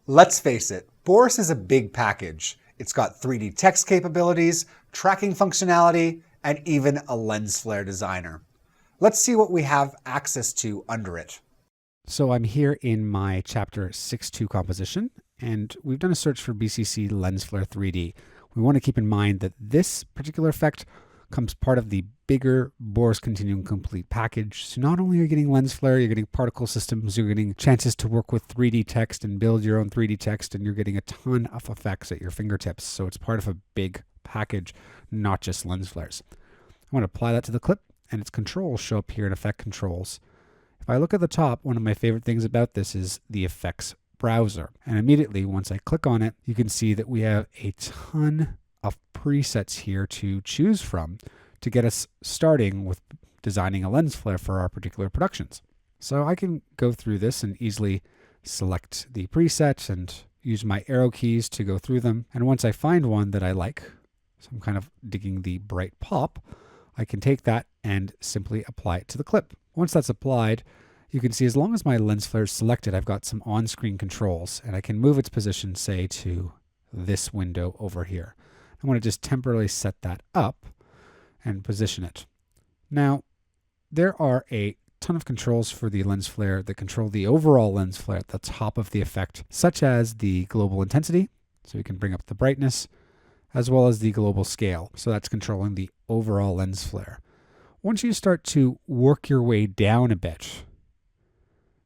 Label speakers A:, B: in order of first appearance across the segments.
A: Let's face it, Boris is a big package. It's got 3D text capabilities, tracking functionality, and even a lens flare designer. Let's see what we have access to under it.
B: So I'm here in my chapter 6.2 composition, and we've done a search for BCC Lens Flare 3D. We want to keep in mind that this particular effect comes part of the bigger Boris Continuum Complete package. So not only are you getting lens flare, you're getting particle systems, you're getting chances to work with 3D text and build your own 3D text, and you're getting a ton of effects at your fingertips. So it's part of a big package, not just lens flares. I want to apply that to the clip, and its controls show up here in Effect Controls. If I look at the top, one of my favorite things about this is the effects browser. And immediately, once I click on it, you can see that we have a ton of presets here to choose from to get us starting with designing a lens flare for our particular productions. So I can go through this and easily select the preset and use my arrow keys to go through them. And once I find one that I like, so I'm kind of digging the bright pop, I can take that and simply apply it to the clip. Once that's applied, you can see as long as my lens flare is selected, I've got some on-screen controls, and I can move its position, say, to this window over here. I want to just temporarily set that up and position it. Now, there are a ton of controls for the lens flare that control the overall lens flare at the top of the effect, such as the global intensity, so we can bring up the brightness, as well as the global scale. So that's controlling the overall lens flare. Once you start to work your way down a bit,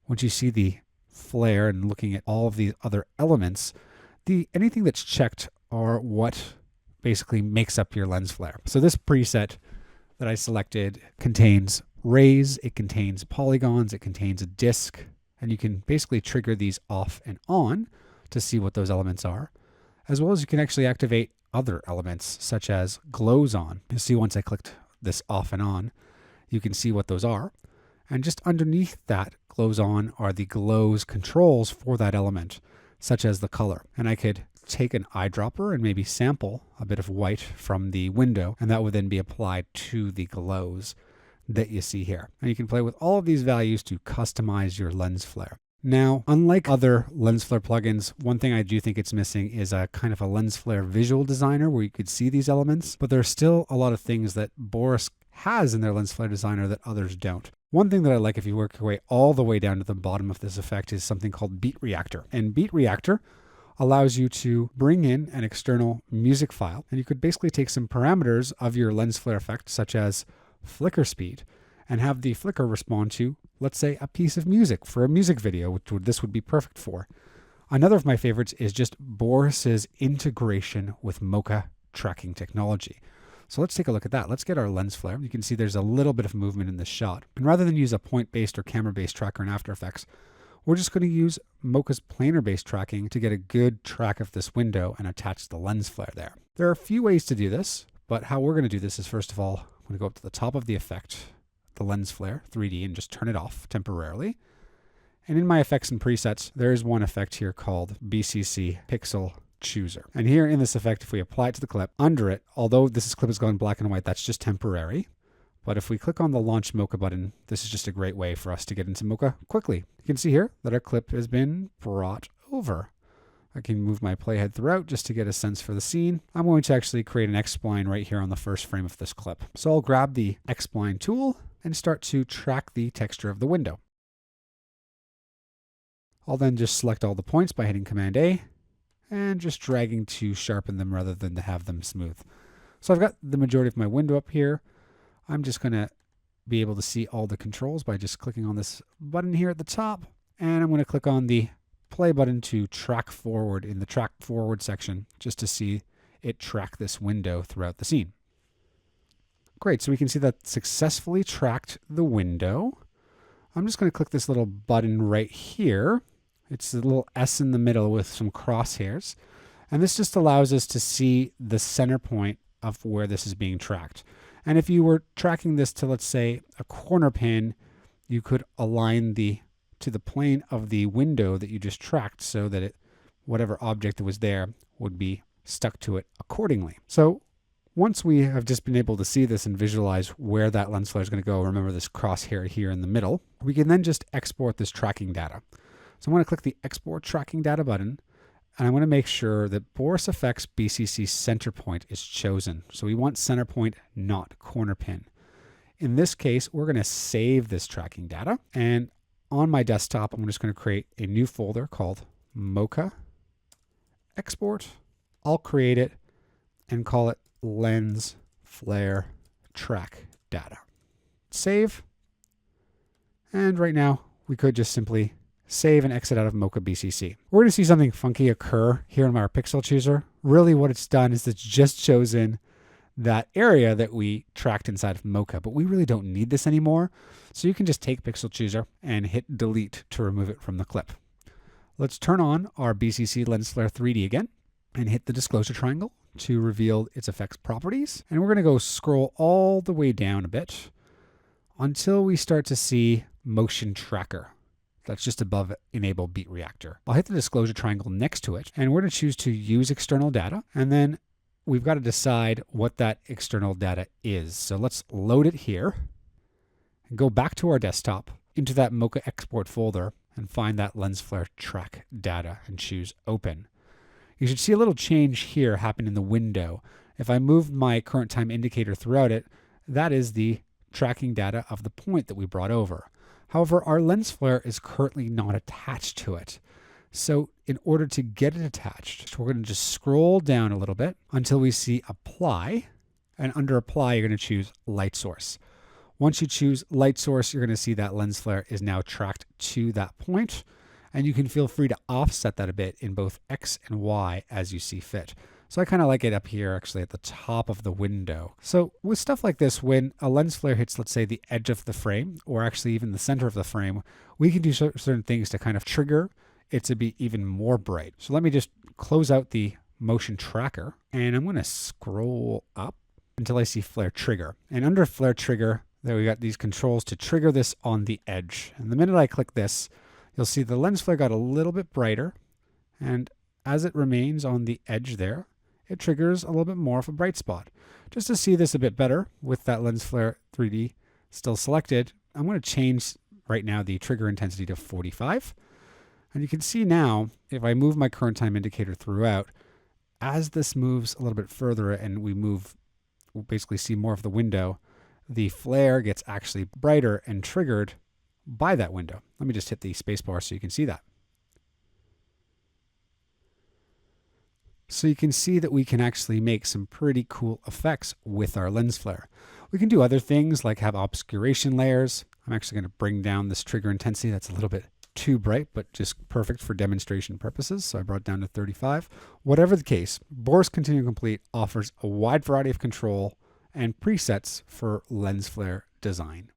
B: once you see the flare and looking at all of these other elements, anything that's checked are what basically makes up your lens flare. So this preset that I selected contains rays, it contains polygons, it contains a disk, and you can basically trigger these off and on to see what those elements are, as well as you can actually activate other elements such as glows on. You'll see once I clicked this off and on, you can see what those are. And just underneath that glows on are the glows controls for that element, such as the color. And I could take an eyedropper and maybe sample a bit of white from the window, and that would then be applied to the glows that you see here. And you can play with all of these values to customize your lens flare. Now, unlike other lens flare plugins, one thing I do think it's missing is a kind of a lens flare visual designer where you could see these elements, but there's still a lot of things that Boris has in their lens flare designer that others don't. One thing that I like if you work your way all the way down to the bottom of this effect is something called Beat Reactor. And Beat Reactor allows you to bring in an external music file, and you could basically take some parameters of your lens flare effect, such as flicker speed, and have the flicker respond to, let's say, a piece of music for a music video, which this would be perfect for. Another of my favorites is just Boris's integration with Mocha tracking technology. So let's take a look at that. Let's get our lens flare. You can see there's a little bit of movement in this shot. And rather than use a point-based or camera-based tracker in After Effects, we're just going to use Mocha's planar-based tracking to get a good track of this window and attach the lens flare there. There are a few ways to do this, but how we're going to do this is, first of all, I'm going to go up to the top of the effect, the lens flare 3D, and just turn it off temporarily. And in my effects and presets, there is one effect here called BCC Pixel Chooser. And here in this effect, if we apply it to the clip, under it, although this clip is going black and white, that's just temporary. But if we click on the Launch Mocha button, this is just a great way for us to get into Mocha quickly. You can see here that our clip has been brought over. I can move my playhead throughout just to get a sense for the scene. I'm going to actually create an X-spline right here on the first frame of this clip. So I'll grab the X-spline tool and start to track the texture of the window. I'll then just select all the points by hitting Command A and just dragging to sharpen them rather than to have them smooth. So I've got the majority of my window up here. I'm just going to be able to see all the controls by just clicking on this button here at the top. And I'm going to click on the play button to track forward in the track forward section just to see it track this window throughout the scene. Great, so we can see that successfully tracked the window. I'm just going to click this little button right here. It's a little S in the middle with some crosshairs. And this just allows us to see the center point of where this is being tracked. And if you were tracking this to, let's say, a corner pin, you could align to the plane of the window that you just tracked so that whatever object that was there would be stuck to it accordingly. So once we have just been able to see this and visualize where that lens flare is going to go, remember this crosshair here in the middle, we can then just export this tracking data. So I'm going to click the Export Tracking Data button, And I want to make sure that Boris Effects BCC center point is chosen. So we want center point, not corner pin. In this case, we're going to save this tracking data. And on my desktop, I'm just going to create a new folder called Mocha Export. I'll create it and call it Lens Flare Track Data. Save. And right now, we could just simply save and exit out of Mocha BCC. We're going to see something funky occur here in our pixel chooser. Really what it's done is it's just chosen that area that we tracked inside of Mocha, but we really don't need this anymore. So you can just take pixel chooser and hit delete to remove it from the clip. Let's turn on our BCC Lens Flare 3D again and hit the disclosure triangle to reveal its effects properties. And we're going to go scroll all the way down a bit until we start to see motion tracker. That's just above enable beat reactor. I'll hit the disclosure triangle next to it, and we're going to choose to use external data. And then we've got to decide what that external data is. So let's load it here and go back to our desktop into that Mocha export folder and find that lens flare track data and choose open. You should see a little change here happen in the window. If I move my current time indicator throughout it, that is the tracking data of the point that we brought over. However, our lens flare is currently not attached to it. So in order to get it attached, we're going to just scroll down a little bit until we see apply. And under apply, you're going to choose light source. Once you choose light source, you're going to see that lens flare is now tracked to that point. And you can feel free to offset that a bit in both X and Y as you see fit. So I kind of like it up here actually at the top of the window. So with stuff like this, when a lens flare hits, let's say the edge of the frame, or actually even the center of the frame, we can do certain things to kind of trigger it to be even more bright. So let me just close out the motion tracker, and I'm going to scroll up until I see flare trigger. And under flare trigger, there we got these controls to trigger this on the edge. And the minute I click this, you'll see the lens flare got a little bit brighter, and as it remains on the edge there, it triggers a little bit more of a bright spot. Just to see this a bit better with that Lens Flare 3D still selected, I'm going to change right now the trigger intensity to 45. And you can see now, if I move my current time indicator throughout, as this moves a little bit further and we'll basically see more of the window, the flare gets actually brighter and triggered by that window. Let me just hit the spacebar so you can see that. So you can see that we can actually make some pretty cool effects with our lens flare. We can do other things like have obscuration layers. I'm actually going to bring down this trigger intensity. That's a little bit too bright, but just perfect for demonstration purposes. So I brought it down to 35. Whatever the case, Boris Continuum Complete offers a wide variety of control and presets for lens flare design.